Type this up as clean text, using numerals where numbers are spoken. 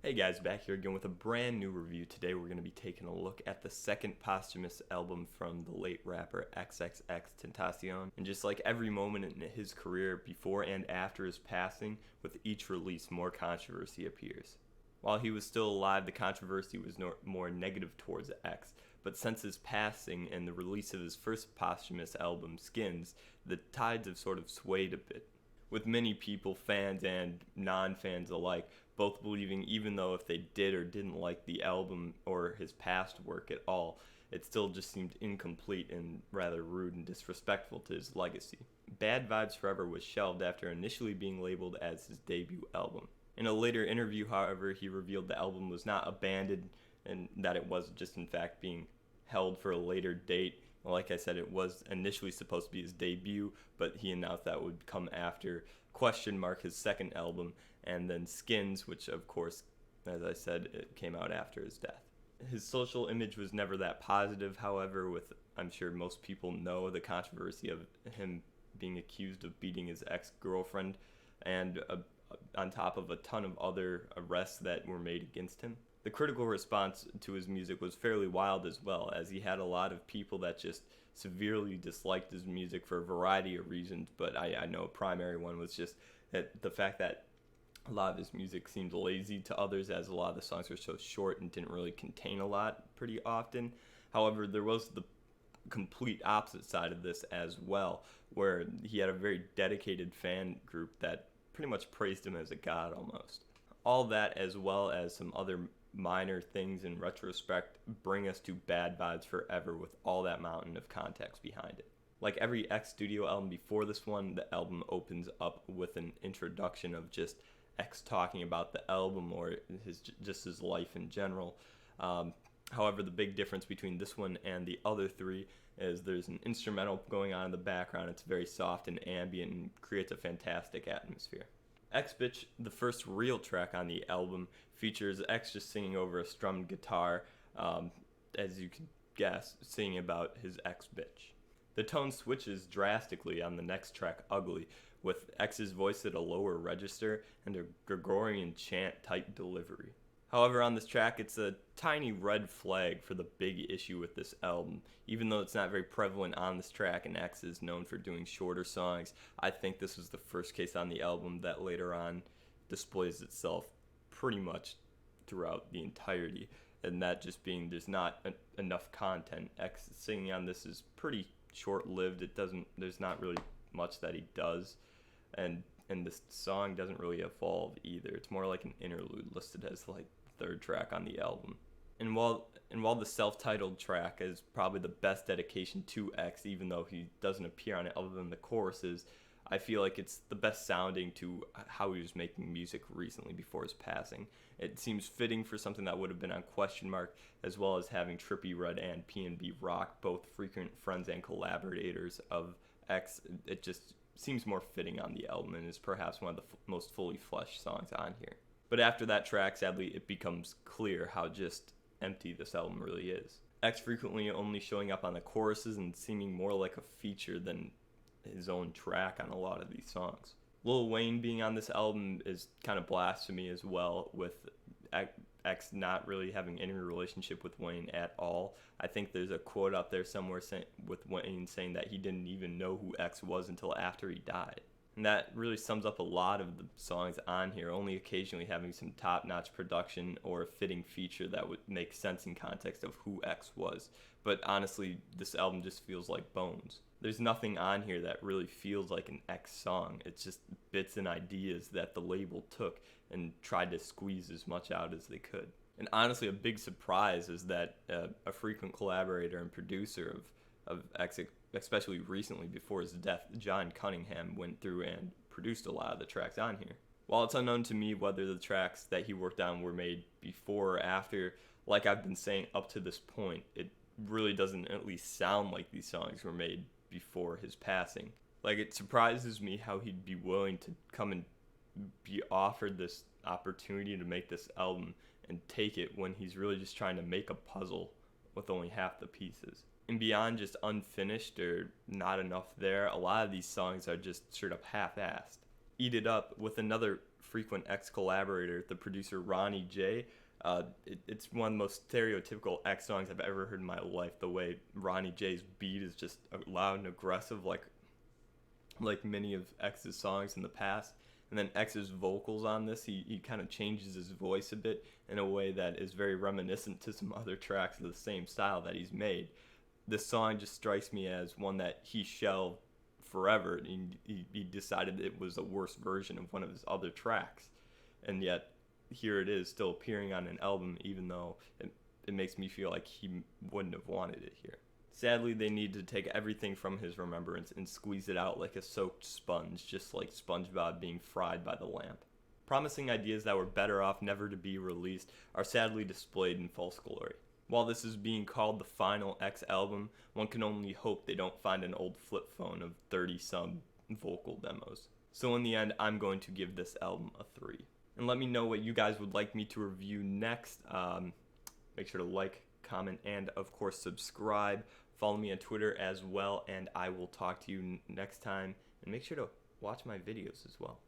Hey guys, back here again with a brand new review. Today we're going to be taking a look at the second posthumous album from the late rapper XXXTENTACION. And just like every moment in his career before and after his passing, with each release more controversy appears. While he was still alive, the controversy was more negative towards X, but since his passing and the release of his first posthumous album, Skins, the tides have sort of swayed a bit, with many people, fans and non-fans alike, both believing even though if they did or didn't like the album or his past work at all, it still just seemed incomplete and rather rude and disrespectful to his legacy. Bad Vibes Forever was shelved after initially being labeled as his debut album. In a later interview, however, he revealed the album was not abandoned and that it was just in fact being held for a later date. Like I said, it was initially supposed to be his debut, but he announced that would come after his second album, and then Skins, which of course, as I said, it came out after his death. His social image was never that positive, however, with, I'm sure most people know, the controversy of him being accused of beating his ex-girlfriend, and on top of a ton of other arrests that were made against him. The critical response to his music was fairly wild as well, as he had a lot of people that just severely disliked his music for a variety of reasons, but I know a primary one was just that the fact that a lot of his music seemed lazy to others, as a lot of the songs were so short and didn't really contain a lot pretty often. However, there was the complete opposite side of this as well, where he had a very dedicated fan group that pretty much praised him as a god almost. All that, as well as some other minor things in retrospect, bring us to Bad Vibes Forever with all that mountain of context behind it. Like every X studio album before this one, the album opens up with an introduction of just X talking about the album or his life in general. However, the big difference between this one and the other three is there's an instrumental going on in the background. It's very soft and ambient and creates a fantastic atmosphere. X Bitch, the first real track on the album, features X just singing over a strummed guitar, as you can guess, singing about his ex-bitch. The tone switches drastically on the next track, Ugly, with X's voice at a lower register and a Gregorian chant type delivery. However, on this track, it's a tiny red flag for the big issue with this album. Even though it's not very prevalent on this track and X is known for doing shorter songs, I think this was the first case on the album that later on displays itself pretty much throughout the entirety. And that just being there's not enough content. X singing on this is pretty short-lived. There's not really much that he does. And this song doesn't really evolve either. It's more like an interlude listed as like third track on the album. And while the self-titled track is probably the best dedication to X, even though he doesn't appear on it other than the choruses, I feel like it's the best sounding to how he was making music recently before his passing. It seems fitting for something that would have been on Question Mark, as well as having Trippie Redd and P&B Rock, both frequent friends and collaborators of X. It just seems more fitting on the album and is perhaps one of the most fully fleshed songs on here. But after that track, sadly, it becomes clear how just empty this album really is. X frequently only showing up on the choruses and seeming more like a feature than his own track on a lot of these songs. Lil Wayne being on this album is kind of blasphemy as well, with X not really having any relationship with Wayne at all. I think there's a quote out there somewhere with Wayne saying that he didn't even know who X was until after he died. And that really sums up a lot of the songs on here, only occasionally having some top-notch production or a fitting feature that would make sense in context of who X was. But honestly, this album just feels like bones. There's nothing on here that really feels like an X song. It's just bits and ideas that the label took and tried to squeeze as much out as they could. And honestly, a big surprise is that a frequent collaborator and producer of X, especially recently before his death, John Cunningham, went through and produced a lot of the tracks on here. While it's unknown to me whether the tracks that he worked on were made before or after, like I've been saying up to this point, it really doesn't at least sound like these songs were made before his passing. Like, it surprises me how he'd be willing to come and be offered this opportunity to make this album and take it when he's really just trying to make a puzzle with only half the pieces. And beyond just unfinished or not enough there, a lot of these songs are just straight up half-assed. Eat It Up, with another frequent ex-collaborator, the producer Ronnie J. It's one of the most stereotypical X songs I've ever heard in my life. The way Ronnie J's beat is just loud and aggressive, like many of X's songs in the past. And then X's vocals on this, he kind of changes his voice a bit in a way that is very reminiscent to some other tracks of the same style that he's made. This song just strikes me as one that he shelved forever. He decided it was a worse version of one of his other tracks. And yet, here it is, still appearing on an album, even though it makes me feel like he wouldn't have wanted it here. Sadly, they need to take everything from his remembrance and squeeze it out like a soaked sponge, just like SpongeBob being fried by the lamp. Promising ideas that were better off never to be released are sadly displayed in false glory. While this is being called the final X album, one can only hope they don't find an old flip phone of 30-some vocal demos. So in the end, I'm going to give this album a 3. And let me know what you guys would like me to review next. Make sure to like, comment, and of course subscribe. Follow me on Twitter as well, and I will talk to you next time. And make sure to watch my videos as well.